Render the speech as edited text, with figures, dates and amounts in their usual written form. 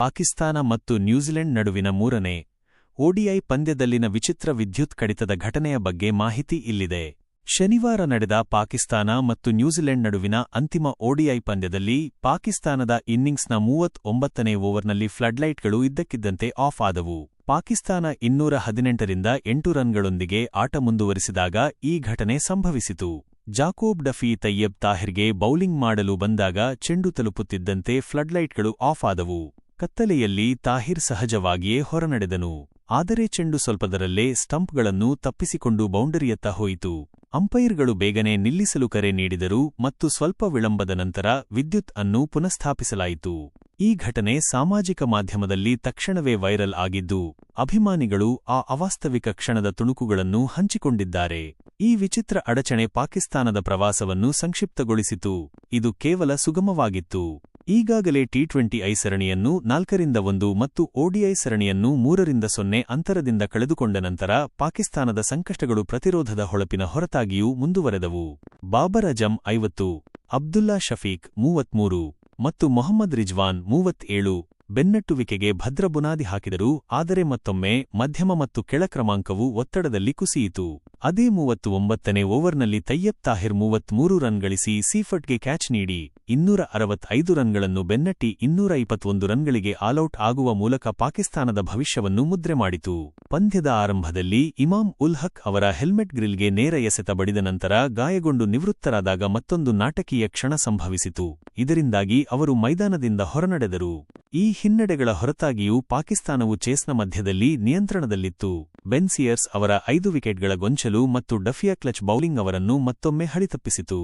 ಪಾಕಿಸ್ತಾನ ಮತ್ತು ನ್ಯೂಜಿಲೆಂಡ್ ನಡುವಿನ ಮೂರನೇ ಓಡಿಐ ಪಂದ್ಯದಲ್ಲಿನ ವಿಚಿತ್ರ ವಿದ್ಯುತ್ ಕಡಿತದ ಘಟನೆಯ ಬಗ್ಗೆ ಮಾಹಿತಿ ಇಲ್ಲಿದೆ. ಶನಿವಾರ ನಡೆದ ಪಾಕಿಸ್ತಾನ ಮತ್ತು ನ್ಯೂಜಿಲೆಂಡ್ ನಡುವಿನ ಅಂತಿಮ ಓಡಿಐ ಪಂದ್ಯದಲ್ಲಿ ಪಾಕಿಸ್ತಾನದ ಇನ್ನಿಂಗ್ಸ್ನ 39ನೇ ಓವರ್ನಲ್ಲಿ ಫ್ಲಡ್ಲೈಟ್ಗಳು ಇದ್ದಕ್ಕಿದ್ದಂತೆ ಆಫ್ ಆದವು. ಪಾಕಿಸ್ತಾನ 218ರಿಂದ 8 ರನ್ಗಳೊಂದಿಗೆ ಆಟ ಮುಂದುವರಿಸಿದಾಗ ಈ ಘಟನೆ ಸಂಭವಿಸಿತು. ಜಾಕೋಬ್ ಡಫಿ ತಯ್ಯಬ್ ತಾಹಿರ್ಗೆ ಬೌಲಿಂಗ್ ಮಾಡಲು ಬಂದಾಗ ಚೆಂಡು ತಲುಪುತ್ತಿದ್ದಂತೆ ಫ್ಲಡ್ಲೈಟ್ಗಳು ಆಫ್ ಆದವು. ಕತ್ತಲೆಯಲ್ಲಿ ತಾಹಿರ್ ಸಹಜವಾಗಿಯೇ ಹೊರನಡೆದನು. ಆದರೆ ಚೆಂಡು ಸ್ವಲ್ಪದರಲ್ಲೇ ಸ್ಟಂಪ್ಗಳನ್ನು ತಪ್ಪಿಸಿಕೊಂಡು ಬೌಂಡರಿಯತ್ತ ಹೋಯಿತು. ಅಂಪೈರ್ಗಳು ಬೇಗನೆ ನಿಲ್ಲಿಸಲು ಕರೆ ನೀಡಿದರು ಮತ್ತು ಸ್ವಲ್ಪ ವಿಳಂಬದ ನಂತರ ವಿದ್ಯುತ್ ಅನ್ನು ಪುನಃಸ್ಥಾಪಿಸಲಾಯಿತು. ಈ ಘಟನೆ ಸಾಮಾಜಿಕ ಮಾಧ್ಯಮದಲ್ಲಿ ತಕ್ಷಣವೇ ವೈರಲ್ ಆಗಿದ್ದು, ಅಭಿಮಾನಿಗಳು ಆ ಅವಾಸ್ತವಿಕ ಕ್ಷಣದ ತುಣುಕುಗಳನ್ನು ಹಂಚಿಕೊಂಡಿದ್ದಾರೆ. ಈ ವಿಚಿತ್ರ ಅಡಚಣೆ ಪಾಕಿಸ್ತಾನದ ಪ್ರವಾಸವನ್ನು ಸಂಕ್ಷಿಪ್ತಗೊಳಿಸಿತು. ಇದು ಕೇವಲ ಸುಗಮವಾಗಿತ್ತು. ಈಗಾಗಲೇ ಟಿ20 ಸರಣಿಯನ್ನು 4-1 ಮತ್ತು ಓಡಿಐ ಸರಣಿಯನ್ನು 3-0 ಅಂತರದಿಂದ ಕಳೆದುಕೊಂಡ ನಂತರ ಪಾಕಿಸ್ತಾನದ ಸಂಕಷ್ಟಗಳು ಪ್ರತಿರೋಧದ ಹೊಳಪಿನ ಹೊರತಾಗಿಯೂ ಮುಂದುವರೆದವು. ಬಾಬರ್ ಅಜಂ 50, ಅಬ್ದುಲ್ಲಾ ಶಫೀಕ್ 33 ಮತ್ತು ಮೊಹಮ್ಮದ್ ರಿಜ್ವಾನ್ 37 ಬೆನ್ನಟ್ಟುವಿಕೆಗೆ ಭದ್ರ ಬುನಾದಿ ಹಾಕಿದರು. ಆದರೆ ಮತ್ತೊಮ್ಮೆ ಮಧ್ಯಮ ಮತ್ತು ಕೆಳ ಕ್ರಮಾಂಕವು ಒತ್ತಡದಲ್ಲಿ ಕುಸಿಯಿತು. ಅದೇ 39ನೇ ಓವರ್ನಲ್ಲಿ ತಯ್ಯಬ್ ತಾಹಿರ್ 33 ರನ್ ಗಳಿಸಿ ಸೀಫರ್ಟ್ಗೆ ಕ್ಯಾಚ್ ನೀಡಿ 265 ರನ್ಗಳನ್ನು ಬೆನ್ನಟ್ಟಿ 221 ರನ್ಗಳಿಗೆ ಆಲೌಟ್ ಆಗುವ ಮೂಲಕ ಪಾಕಿಸ್ತಾನದ ಭವಿಷ್ಯವನ್ನು ಮುದ್ರೆ ಮಾಡಿತು. ಪಂದ್ಯದ ಆರಂಭದಲ್ಲಿ ಇಮಾಮ್ ಉಲ್ ಹಕ್ ಅವರ ಹೆಲ್ಮೆಟ್ ಗ್ರಿಲ್ಗೆ ನೇರ ಎಸೆತ ಬಡಿದ ನಂತರ ಗಾಯಗೊಂಡು ನಿವೃತ್ತರಾದಾಗ ಮತ್ತೊಂದು ನಾಟಕೀಯ ಕ್ಷಣ ಸಂಭವಿಸಿತು. ಇದರಿಂದಾಗಿ ಅವರು ಮೈದಾನದಿಂದ ಹೊರನಡೆದರು. ಈ ಹಿನ್ನಡೆಗಳ ಹೊರತಾಗಿಯೂ ಪಾಕಿಸ್ತಾನವು ಚೇಸ್ನ ಮಧ್ಯದಲ್ಲಿ ನಿಯಂತ್ರಣದಲ್ಲಿತ್ತು. ಬೆನ್ ಸಿಯರ್ಸ್ ಅವರ 5 ವಿಕೆಟ್ಗಳ ಗೊಂಚಲು ಮತ್ತು ಡಫಿಯ ಕ್ಲಚ್ ಬೌಲಿಂಗ್ ಅವರನ್ನು ಮತ್ತೊಮ್ಮೆ ಹಳಿತಪ್ಪಿಸಿತು.